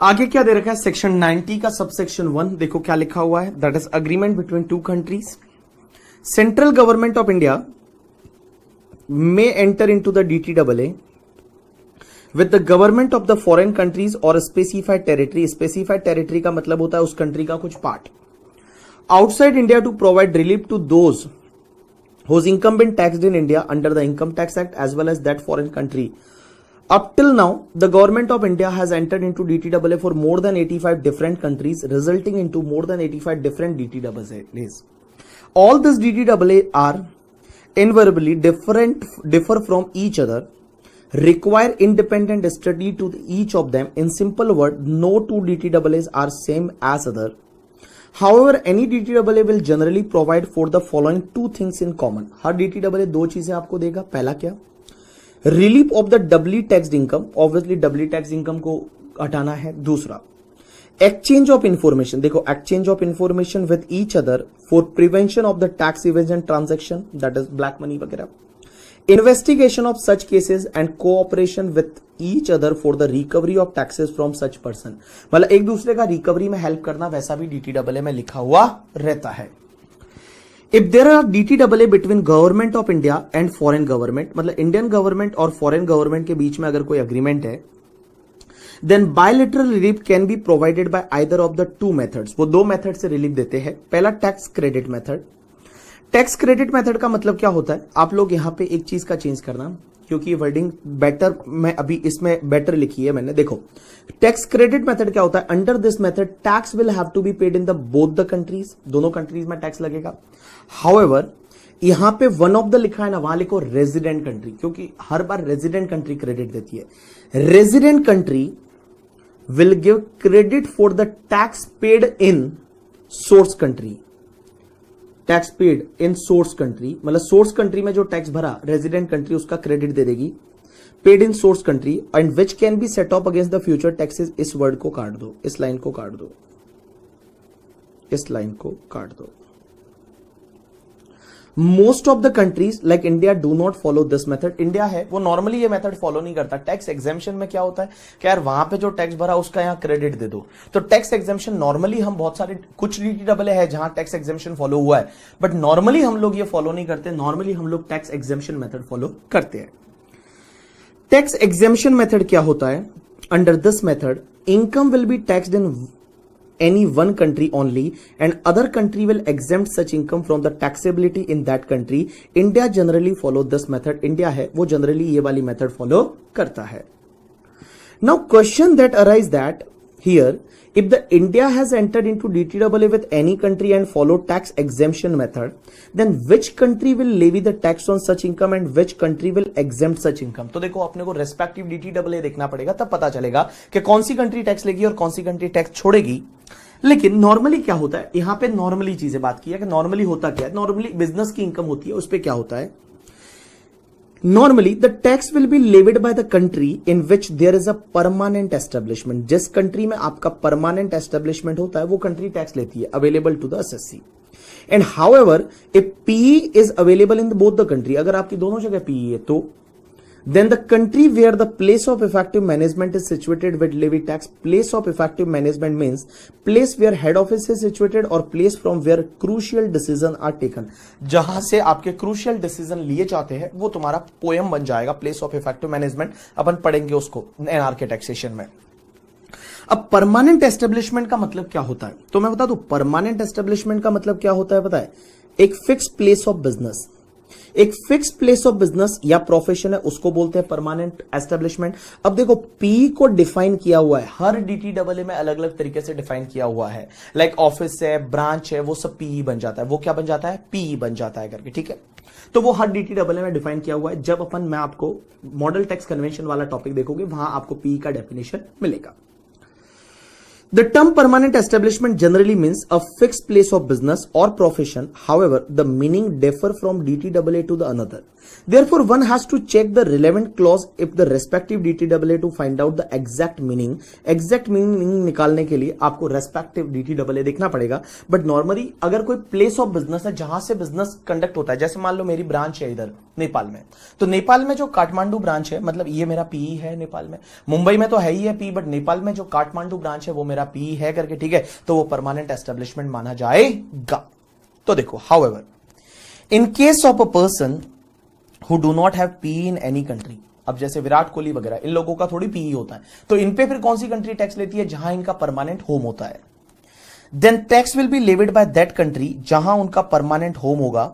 आगे क्या दे रखा है, सेक्शन 90 का सबसेक्शन 1 देखो क्या लिखा हुआ है, that is agreement between two countries. Central government of India may enter into the DTAA with the government of the foreign countries or specified territory. Specified territory का मतलब होता है उस कंट्री का कुछ part. Outside India to provide relief to those whose income been taxed in India under the Income Tax Act as well as that foreign country. Up till now, the government of India has entered into DTAA for more than 85 different countries, resulting into more than 85 different DTAAs. All these DTAA are invariably differ from each other, require independent study to each of them. In simple word, no two DTAAs are same as other. However, any DTAA will generally provide for the following two things in common. हर DTAA दो चीजें आपको देगा. पहला क्या, relief of the doubly taxed income. Obviously doubly tax income को हटाना है. दूसरा, एक्सचेंज ऑफ इंफॉर्मेशन. देखो, exchange of information with each other for prevention of the tax evasion transaction, that is black money वगैरह. Investigation of such cases and cooperation with each other for the recovery of taxes from such person. मतलब एक दूसरे का recovery में help करना, वैसा भी DTAA में लिखा हुआ रहता है. If there are DTAA between government of India and foreign government, मतलब इंडियन गवर्नमेंट और फॉरेन गवर्नमेंट के बीच में अगर कोई अग्रीमेंट है, then bilateral relief can be provided by either of the two methods. वो दो मेथड से रिलीफ देते हैं. पहला tax credit method. Tax credit method का मतलब क्या होता है, आप लोग यहां पे एक चीज का चेंज करना, क्योंकि ये वर्डिंग बेटर मैं अभी इसमें बेटर लिखी है मैंने. देखो, टैक्स क्रेडिट मेथड क्या होता है, under this method tax will have to be paid in the both the countries. दोनों कंट्रीज में टैक्स लगेगा. हाउएवर, यहां पे वन ऑफ द लिखा है ना, वहां लिखो रेजिडेंट कंट्री, क्योंकि हर बार रेजिडेंट कंट्री क्रेडिट देती है. Resident country will give credit for the tax paid in source country. Tax paid in source country मतलब source country में जो टैक्स भरा resident country उसका क्रेडिट दे देगी. paid in source country and which can be set off against the future taxes. इस word को काट दो, इस लाइन को काट दो, इस लाइन को काट दो. Most of the countries like India do not follow this method. India है वो नॉर्मली ये मेथड फॉलो नहीं करता. टैक्स एग्जेम्पशन में क्या होता है कि यार वहां पे जो टैक्स भरा उसका यहां क्रेडिट दे दो. तो टैक्स एग्जेम्पशन नॉर्मली हम बहुत सारे कुछ DTAA है जहां टैक्स एग्जेम्पशन फॉलो हुआ है, बट नॉर्मली हम लोग ये फॉलो नहीं करते. नॉर्मली हम लोग टैक्स एग्जेम्पशन मेथड फॉलो करते हैं. टैक्स एग्जेम्पशन मेथड क्या होता है, under this method income will be taxed in any one country only and other country will exempt such income from the taxability in that country. India generally follow this method. India है वो generally ये वाली method follow करता है. Now question that arise that here, if the India has entered into DTAA with any country and follow tax exemption method, then which country will levy the tax on such income and which country will exempt such income. तो देखो अपने को respective DTAA देखना पड़ेगा, तब पता चलेगा कि कौन सी कंट्री टैक्स लेगी और कौन सी कंट्री टैक्स छोड़ेगी. लेकिन नॉर्मली क्या होता है, यहां पे नॉर्मली चीजें बात की है कि नॉर्मली होता क्या है. नॉर्मली बिजनेस की इनकम होती है, उस पर क्या होता है, normally the tax will be levied by the country in which there is a permanent establishment. जिस कंट्री में आपका परमानेंट एस्टेब्लिशमेंट होता है वो कंट्री टैक्स लेती है, available to the SSC. And however, if PE is available in both the country, अगर आपकी दोनों जगह PE है तो then the country where the place of effective management is situated will levy tax. Place of effective management means place where head office is situated or place from where crucial decision are taken. जहां से आपके crucial decision लिए जाते हैं वो तुम्हारा poem बन जाएगा. place of effective management अपन पढ़ेंगे उसको NR के टैक्सेशन में. अब परमानेंट एस्टेब्लिशमेंट का मतलब क्या होता है, तो मैं बता दूं परमानेंट एस्टेब्लिशमेंट का मतलब क्या होता है पता है, एक फिक्स प्लेस ऑफ बिजनेस. एक फिक्स प्लेस ऑफ बिजनेस या प्रोफेशन है उसको बोलते हैं परमानेंट एस्टेब्लिशमेंट. अब देखो पी को डिफाइन किया हुआ है, हर DTAA में अलग अलग तरीके से डिफाइन किया हुआ है. लाइक ऑफिस है, ब्रांच है, वो सब पीई बन जाता है. वो क्या बन जाता है, पीई बन जाता है करके. ठीक है, तो वो हर DTAA में डिफाइन किया हुआ है. जब मैं आपको मॉडल टैक्स कन्वेंशन वाला टॉपिक देखोगे वहां आपको पीई का डेफिनेशन मिलेगा. The term permanent establishment generally means a fixed place of business or profession. However, the meaning differ from DTAA to the another. Therefore, one has to check the relevant clause if the respective DTAA to find out the exact meaning. Exact meaning निकालने के लिए आपको respective DTAA देखना पड़ेगा. But normally अगर कोई place of business है जहां से business conduct होता है, जैसे मान लो मेरी ब्रांच है इधर नेपाल में, तो नेपाल में जो काठमांडू ब्रांच है, मतलब ये मेरा पीई है नेपाल में, मुंबई में तो है ही है पी, बट नेपाल में जो काठमांडू ब्रांच है वो मेरा पीई है करके, ठीक है, तो वो परमानेंट एस्टेब्लिशमेंट माना जाएगा. तो देखो, however in case of a person who do not have PE in any country, अब जैसे विराट कोहली वगैरह इन लोगों का थोड़ी पीई होता है, तो इन पे फिर कौन सी कंट्री टैक्स लेती है? जहां इनका परमानेंट होम होता है. Then tax will be levied by that country जहां उनका परमानेंट होम होगा.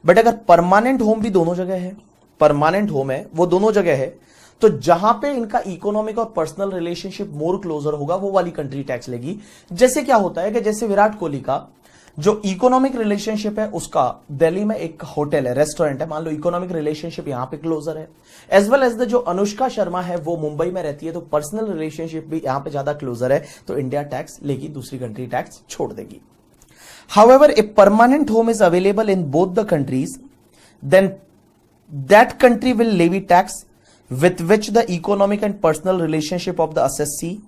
बट अगर परमानेंट होम भी दोनों जगह है, परमानेंट होम है वो दोनों जगह है, तो जहां पे इनका इकोनॉमिक और पर्सनल रिलेशनशिप मोर क्लोजर होगा वो वाली कंट्री टैक्स लेगी. जैसे क्या होता है कि जैसे विराट कोहली का जो इकोनॉमिक रिलेशनशिप है उसका दिल्ली में एक होटल है, रेस्टोरेंट है, मान लो इकोनॉमिक रिलेशनशिप यहां पे क्लोजर है, एज वेल एज द जो अनुष्का शर्मा है वो मुंबई में रहती है, तो पर्सनल रिलेशनशिप भी यहां पे ज्यादा क्लोजर है, तो इंडिया टैक्स लेगी, दूसरी कंट्री टैक्स छोड़ देगी. However, if permanent home is available in both the countries, then that country will levy tax with which the economic and personal relationship of the assessee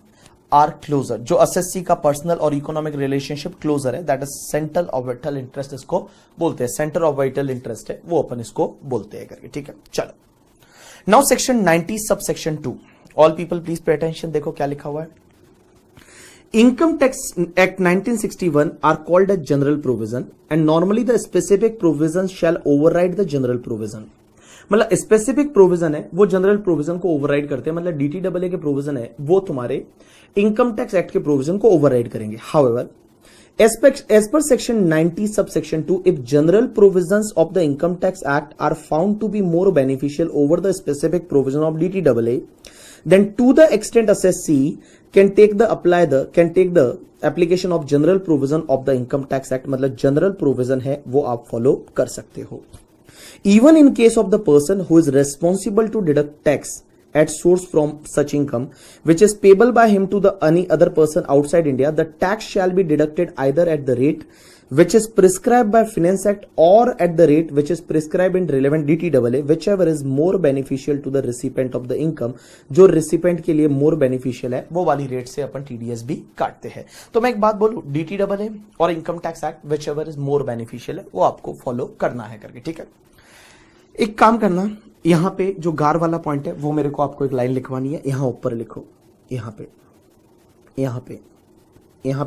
are closer. जो assessee का personal और economic relationship closer है, that is central of vital interest इसको बोलते हैं, center of vital interest है, वो अपन इसको बोलते हैं करके, ठीक है. चलो, now section 90 subsection 2. All people please pay attention. देखो क्या लिखा हुआ है. Income Tax Act 1961 are called as general provision and normally the specific provisions shall override the general provision. मतलब स्पेसिफिक प्रोविजन है वो जनरल प्रोविजन को ओवरराइड करते हैं, मतलब डीटीडब्ल्यूए के प्रोविजन है वो तुम्हारे इनकम टैक्स एक्ट के प्रोविजन को ओवरराइड करेंगे. However, as per section 90 subsection 2, if general provisions of the income tax act are found to be more beneficial over the specific provision of DTAA, then to the extent assessee can take the application of general provision of the income tax act, मतलब general provision है वो आप follow कर सकते हो. Even in case of the person who is responsible to deduct tax at source from such income which is payable by him to the any other person outside India, the tax shall be deducted either at the rate which is prescribed by Finance Act or at the rate which is prescribed in relevant DTAA, whichever is more beneficial to the recipient of the income. जो recipient के लिए more beneficial है वो वाली rate से अपन TDS भी काटते हैं. तो मैं एक बात बोलूं, DTAA और income tax act whichever is more beneficial है वो आपको फॉलो करना है करके, ठीक है. एक काम करना, यहां पे जो गार वाला पॉइंट है वो मेरे को आपको एक लाइन लिखवानी है, यहां ऊपर लिखो, यहां पे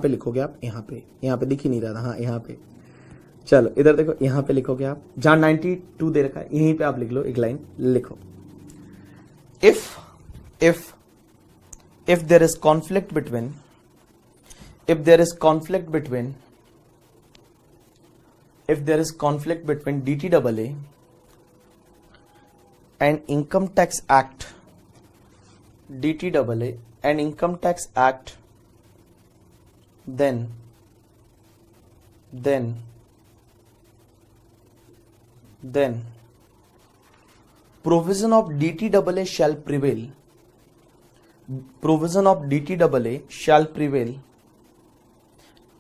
लिखोगे आप, यहां पे दिख ही नहीं रहा था, हाँ यहाँ पे, चलो इधर देखो, यहां पे लिखोगे आप, जहां 92 दे रखा है यहीं पे आप लिख लो, एक लाइन लिखो. if there is conflict between DTAA and income tax act, then provision of DTAA shall prevail.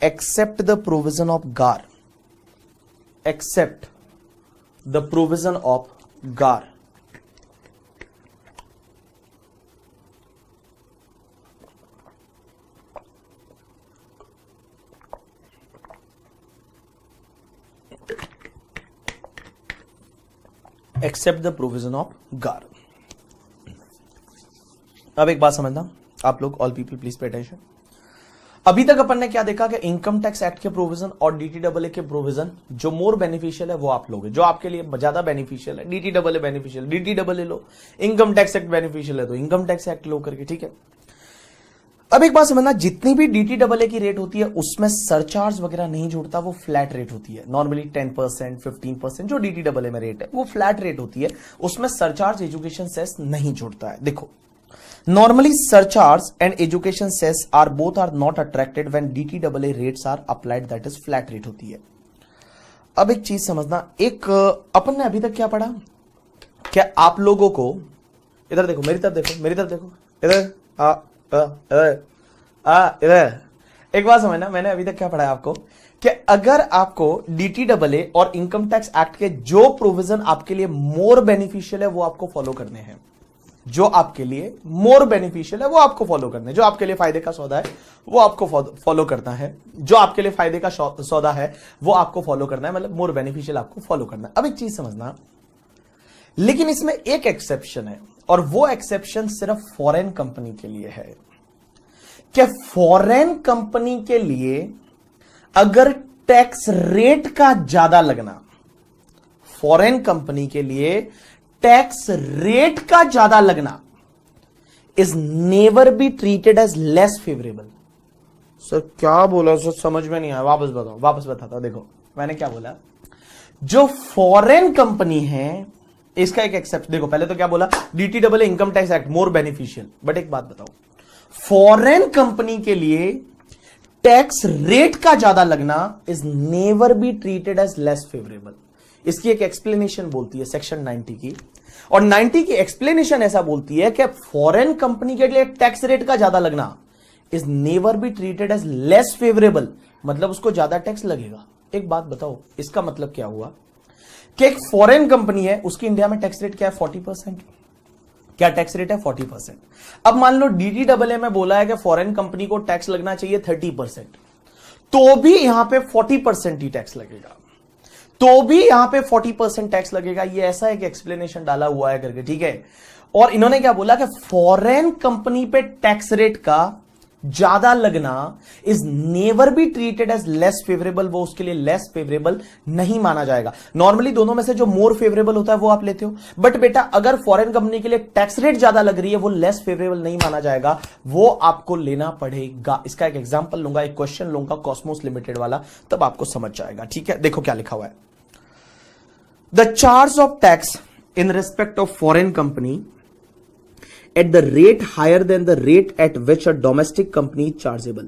Except the provision of GAR. Except the provision of GAR. अब एक बात समझना आप लोग, all people please pay attention. अभी तक अपन ने क्या देखा कि इनकम टैक्स एक्ट के प्रोविजन और डीटीडब्ल्यूए के प्रोविजन जो मोर बेनिफिशियल है वो आप लोगे, जो आपके लिए ज्यादा बेनिफिशियल है डीटीडब्ल्यूए बेनिफिशियल, डीटीडब्ल्यूए लो, इनकम टैक्स एक्ट बेनिफिशियल है तो इनकम टैक्स एक्ट लो करके, ठीक है. अब एक बात समझना, जितनी भी डीटीडब्ल्यूए की रेट होती है उसमें सरचार्ज वगैरह नहीं जुड़ता, वो फ्लैट रेट होती है. नॉर्मली 10%, 15% जो डीटीडब्ल्यूए में रेट है वो फ्लैट रेट होती है, उसमें सरचार्ज एजुकेशन सेस नहीं जुड़ता है. देखो, normally surcharge and education cess are both are not attracted when DTAA rates are applied, that is flat rate होती है. अब एक चीज समझना, एक अपन ने अभी तक क्या पढ़ा, क्या आप लोगों को, इधर देखो, मेरी तरफ देखो, इधर इधर एक बात समझना, मैंने अभी तक क्या पढ़ा है आपको कि अगर आपको डीटीडबलए और इनकम टैक्स एक्ट के जो प्रोविजन आपके लिए मोर बेनिफिशियल है वो आपको फॉलो करने हैं। जो आपके लिए मोर बेनिफिशियल है वो आपको फॉलो करना है। जो आपके लिए फायदे का सौदा है वो आपको फॉलो करना है। जो आपके लिए फायदे का सौदा है वो आपको फॉलो करना है, मतलब मोर बेनिफिशियल आपको फॉलो करना है। अब एक चीज समझना, लेकिन इसमें एक एक्सेप्शन है और वो एक्सेप्शन सिर्फ फॉरेन कंपनी के लिए है कि फॉरेन कंपनी के लिए अगर टैक्स रेट का ज्यादा लगना, फॉरेन कंपनी के लिए टैक्स रेट का ज्यादा लगना is never be treated as less favourable. Sir क्या बोला सर, समझ में नहीं आया, वापस बताओ, वापस बताता हूं। देखो मैंने क्या बोला, जो फॉरेन कंपनी है इसका एक एक्सेप्ट, देखो पहले तो क्या बोला, D T double A income tax act more beneficial, but एक बात बताओ, फॉरेन कंपनी के लिए टैक्स रेट का ज्यादा लगना is never be treated as less favourable. इसकी एक एक्सप्लेनेशन बोलती है सेक्शन 90 की, और 90 की एक्सप्लेनेशन ऐसा बोलती है कि फॉरेन कंपनी के लिए टैक्स रेट का ज्यादा लगना is never be treated as less favourable, मतलब उसको ज्यादा टैक्स लगेगा। एक बात बताओ, इसका मतलब क्या हुआ कि एक फॉरेन कंपनी है, उसकी इंडिया में टैक्स रेट क्या है, 40%। क्या टैक्स रेट है, 40%। अब मान लो डीटीडबलए में बोला है कि फॉरेन कंपनी को टैक्स लगना चाहिए 30%, तो भी यहां पे 40% ही टैक्स लगेगा, तो भी यहां पे 40% टैक्स लगेगा। ये ऐसा एक एक्सप्लेनेशन डाला हुआ है करके, ठीक है। और इन्होंने क्या बोला कि फॉरेन कंपनी पे टैक्स रेट का ज्यादा लगना is never be treated as less favourable, वो उसके लिए लेस फेवरेबल नहीं माना जाएगा। नॉर्मली दोनों में से जो मोर फेवरेबल होता है वो आप लेते हो, बट बेटा अगर फॉरेन कंपनी के लिए टैक्स रेट ज्यादा लग रही है वो लेस फेवरेबल नहीं माना जाएगा, वो आपको लेना पड़ेगा। इसका एक एग्जांपल लूंगा, एक क्वेश्चन लूंगा कॉस्मोस लिमिटेड वाला, तब आपको समझ जाएगा, ठीक है। देखो क्या लिखा हुआ है, the charge of tax in respect of foreign company at the rate higher than the rate at which a domestic company is chargeable।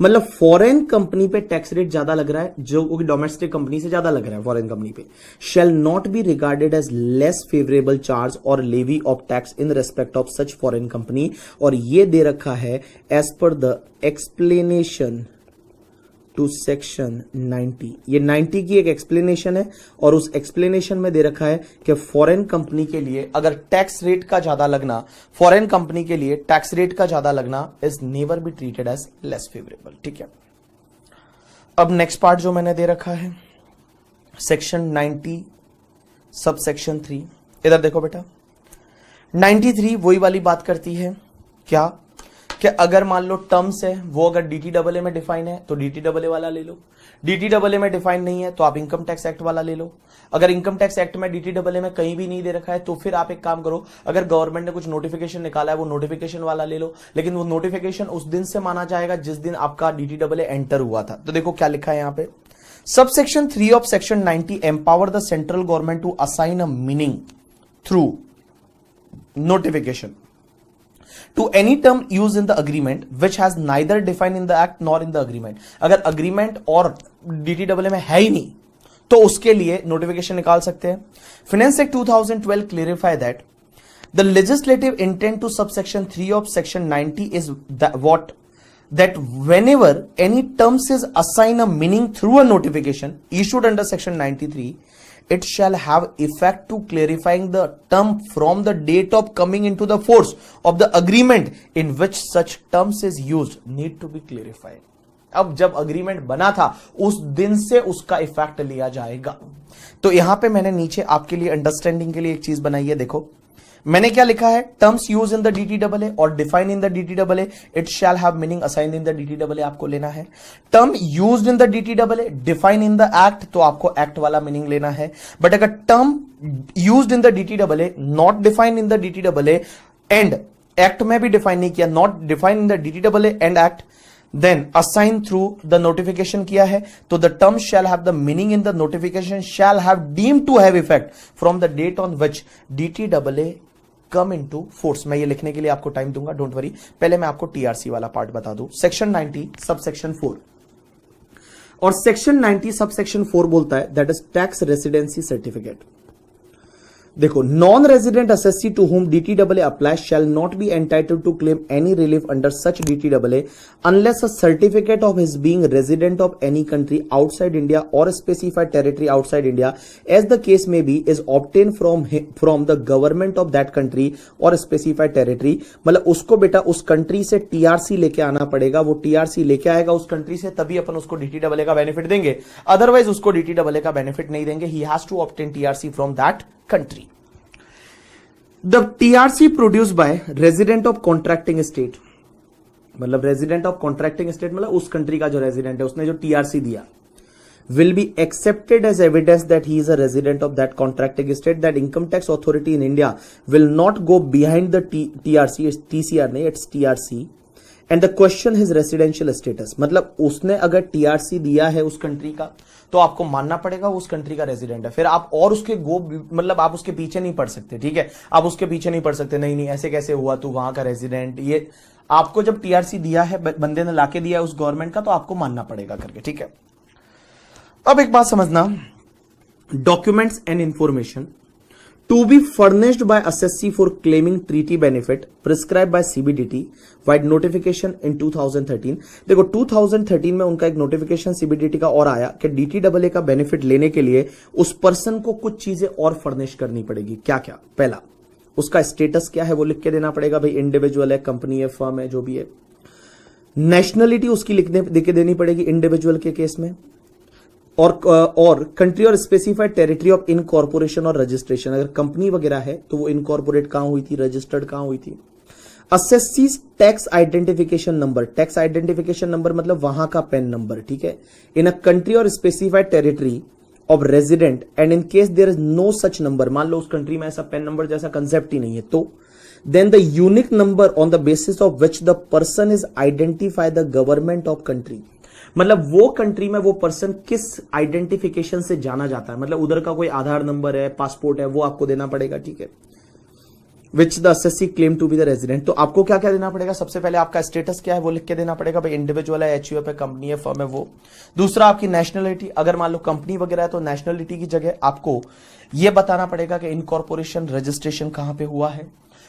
मतलब फॉरेन कंपनी पे टैक्स रेट ज्यादा लग रहा है जो डोमेस्टिक कंपनी से ज्यादा लग रहा है फॉरेन कंपनी पे, shall not be regarded as less favorable charge or levy of tax in respect of such foreign company। और ये दे रखा है as per the explanation to section 90। ये 90 की एक एक्सप्लेनेशन है और उस एक्सप्लेनेशन में दे रखा है कि फॉरेन कंपनी के लिए अगर टैक्स रेट का ज्यादा लगना, फॉरेन कंपनी के लिए टैक्स रेट का ज्यादा लगना is never be treated as less favourable, ठीक है। अब नेक्स्ट पार्ट जो मैंने दे रखा है सेक्शन 90 सब सेक्शन 3, इधर देखो बेटा 93 वही वाली बात करती है क्या कि अगर मान लो टर्म्स है वो अगर डीटीडबलए में डिफाइन है तो डीटीडबलए वाला ले लो, डीटीडबलए में डिफाइन नहीं है तो आप इनकम टैक्स एक्ट वाला ले लो। अगर इनकम टैक्स एक्ट में डीटीडबलए में कहीं भी नहीं दे रखा है तो फिर आप एक काम करो, अगर गवर्नमेंट ने कुछ नोटिफिकेशन निकाला है वो नोटिफिकेशन वाला ले लो, लेकिन वो नोटिफिकेशन उस दिन से माना जाएगा जिस दिन आपका डीटीडबलए एंटर हुआ था। तो देखो क्या लिखा है यहां पे, subsection 3 of section 90 empower the central government to assign a meaning through notification to any term used in the agreement which has neither defined in the act nor in the agreement। अगर agreement और DTAA में है ही नहीं तो उसके लिए notification निकाल सकते हैं। Finance act 2012 clarify that the legislative intent to subsection 3 of section 90 is that whenever any terms is assigned a meaning through a notification issued under section 93, it shall have effect to clarifying the term from the date of coming into the force of the agreement in which such terms is used need to be clarified। अब जब agreement बना था उस दिन से उसका effect लिया जाएगा। तो यहां पे मैंने नीचे आपके लिए अंडरस्टैंडिंग के लिए एक चीज बनाई है, देखो मैंने क्या लिखा है, terms use in the D T double A और define in the D T double A it shall have meaning assign in the D T double A आपको लेना है। Term used in the D T double A define in the act तो आपको एक्ट वाला मीनिंग लेना है। बट अगर term used in the D T double A not define in the D T double A and act में भी डिफाइन नहीं किया, not define in the D T double A and act then assign through the notification किया है तो the term shall have the meaning in the notification shall have deemed to have effect from the date on which DTAA come into force। मैं ये लिखने के लिए आपको time दूंगा, डोंट वरी, पहले मैं आपको TRC वाला पार्ट बता दूं। सेक्शन 90 सब सेक्शन 4 और सेक्शन 90 सब सेक्शन 4 बोलता है that is tax residency certificate. देखो, non resident assessee to whom DTAA applies shall not be entitled to claim any relief under such DTAA unless a certificate of his being resident of any country outside India or a specified territory outside India, as the case may be, is obtained from the government of that country or a specified territory. मतलब उसको बेटा उस country से TRC लेके आना पड़ेगा, वो TRC लेके आएगा उस कंट्री से, तभी अपन उसको DTAA का बेनिफिट देंगे, अदरवाइज उसको DTAA का बेनिफिट नहीं देंगे. He has to obtain TRC from that country. The TRC produced by resident of contracting state, मतलब resident of contracting state मतलब उस कंट्री का जो रेजिडेंट है, उसने जो TRC दिया, will be accepted as evidence that he is a resident of that contracting state. That income tax authority in India will not go behind the TRC. It's TCR नहीं, it's TRC. And the question is residential status. मतलब उसने अगर TRC दिया है उस country का, तो आपको मानना पड़ेगा उस कंट्री का रेजिडेंट है. फिर आप और उसके मतलब आप उसके पीछे नहीं पड़ सकते. ठीक है, आप उसके पीछे नहीं पड़ सकते, नहीं ऐसे कैसे हुआ तू वहां का रेजिडेंट. ये आपको जब TRC दिया है, बंदे ने लाके दिया है उस गवर्नमेंट का, तो आपको मानना पड़ेगा करके. ठीक है, अब एक बात समझना, documents and information to be furnished by assessee for claiming treaty benefit prescribed by CBDT vide notification in 2013. देखो 2013 में उनका एक नोटिफिकेशन CBDT का और आया कि DTAA का बेनिफिट लेने के लिए उस पर्सन को कुछ चीजें और फर्निश करनी पड़ेगी. क्या क्या? पहला, उसका स्टेटस क्या है वो लिख के देना पड़ेगा, भाई इंडिविजुअल है, कंपनी है, फर्म है, जो भी है. नेशनलिटी उसकी लिख के देनी पड़ेगी इंडिविजुअल के केस में, और कंट्री और स्पेसिफाइड टेरिटरी ऑफ इनकॉर्पोरेशन और रजिस्ट्रेशन. अगर कंपनी वगैरह है तो वो इनकॉर्पोरेट कहां हुई थी, रजिस्टर्ड कहां हुई थी. Assessee's tax identification number, tax identification number मतलब वहां का पेन नंबर. ठीक है, इन अ कंट्री और specified territory of resident and in case there is no such number, मान लो उस कंट्री में ऐसा पेन नंबर जैसा कंसेप्ट ही नहीं है, तो then the unique number on the basis of which the person is identify the government of country. मतलब वो कंट्री में वो पर्सन किस आइडेंटिफिकेशन से जाना जाता है, मतलब उधर का कोई आधार नंबर है, पासपोर्ट है, वो आपको देना पड़ेगा. ठीक है, which the assessee claim to be the resident. तो आपको क्या क्या देना पड़ेगा? सबसे पहले आपका स्टेटस क्या है वो लिख के देना पड़ेगा, भाई इंडिविजुअल है, HUF है, कंपनी है, फर्म है, वो. दूसरा आपकी नेशनलिटी, अगर मान लो कंपनी वगैरह है तो नेशनलिटी की जगह आपको यह बताना पड़ेगा कि इनकॉर्पोरेशन रजिस्ट्रेशन कहां पे हुआ है.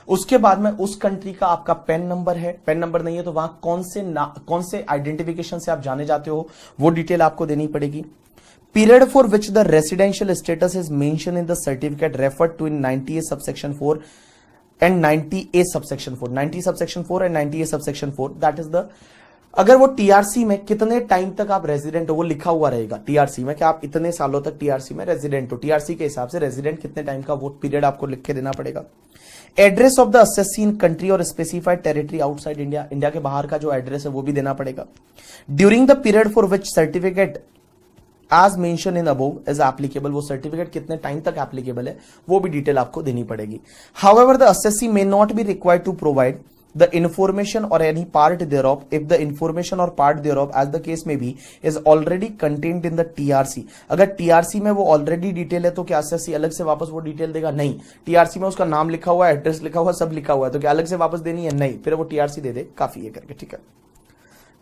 उसके बाद में उस कंट्री का आपका पेन नंबर है, पेन नंबर नहीं है तो वहां कौन से आइडेंटिफिकेशन से आप जाने जाते हो वो डिटेल आपको देनी पड़ेगी. Period for which the residential status is mention in the certificate referred to in 90A subsection 4 and 90A subsection 4, 90 subsection 4 and 90A subsection 4. That is the, अगर वो TRC में कितने टाइम तक आप रेजिडेंट हो वो लिखा हुआ रहेगा TRC में, कि आप इतने सालों तक TRC में रेजिडेंट हो. TRC के हिसाब से रेजिडेंट कितने टाइम का वो पीरियड आपको लिख के देना पड़ेगा. Address of the assessee in country और specified territory outside India, India के बाहर का जो एड्रेस है वो भी देना पड़ेगा. During the period for which certificate as mention in above is applicable, वो सर्टिफिकेट कितने टाइम तक एप्लीकेबल है वो भी डिटेल आपको देनी पड़ेगी. However the assessee may not be required to provide the information or any part thereof if the information or part thereof as the case may be is already contained in the TRC. अगर TRC में वो already detail है तो क्या assessee अलग से वापस वो डिटेल देगा? नहीं. TRC में उसका नाम लिखा हुआ है, एड्रेस लिखा हुआ है, सब लिखा हुआ है, तो क्या अलग से वापस देनी है? नहीं. फिर वो TRC दे दे, काफी है करके. ठीक है,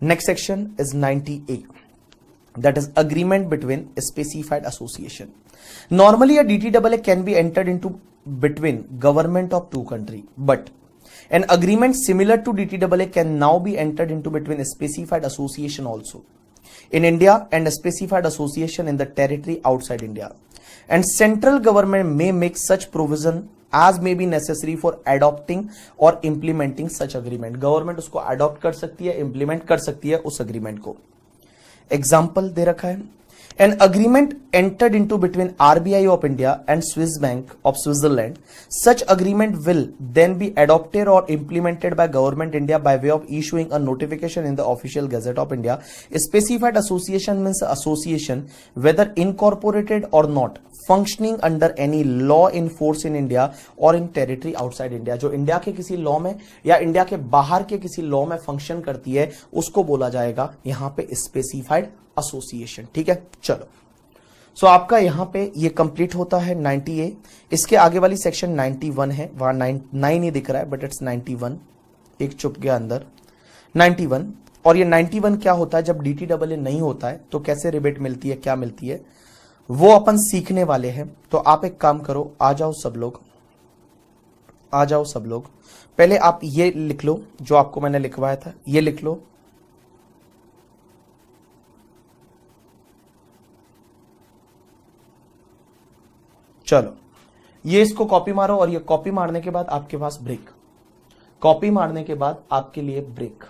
next section is 90A, that is agreement between specified association. Normally a DTAA can be entered into between government of two country, but an agreement similar to DTAA can now be entered into between a specified association also in India and a specified association in the territory outside India, and central government may make such provision as may be necessary for adopting or implementing such agreement. Government उसको adopt कर सकती है, implement कर सकती है उस agreement को. Example दे रखा है, an agreement entered into between RBI of India and Swiss Bank of Switzerland. Such agreement will then be adopted or implemented by government India by way of issuing a notification in the official gazette of India. A specified association means association whether incorporated or not, functioning under any law in force in India or in territory outside India. जो India के किसी law में या India के बाहर के किसी law में फंक्शन करती है उसको बोला जाएगा यहां पे स्पेसिफाइड एसोसिएशन. ठीक है, चलो. सो आपका यहां पे ये कंप्लीट होता है 90A. इसके आगे वाली सेक्शन 91 है, वहां 9 ही दिख रहा है बट इट्स 91, एक चुप गया अंदर 91. और ये 91 क्या होता है? जब DTAA नहीं होता है तो कैसे रिबेट मिलती है, क्या मिलती है, वो अपन सीखने वाले हैं। तो आप एक काम करो, आ जाओ सब लोग, आ जाओ सब लोग। पहले आप ये लिख लो जो आपको मैंने लिखवाया था, ये लिख लो। चलो ये इसको कॉपी मारो, और ये कॉपी मारने के बाद आपके पास ब्रेक, कॉपी मारने के बाद आपके लिए ब्रेक।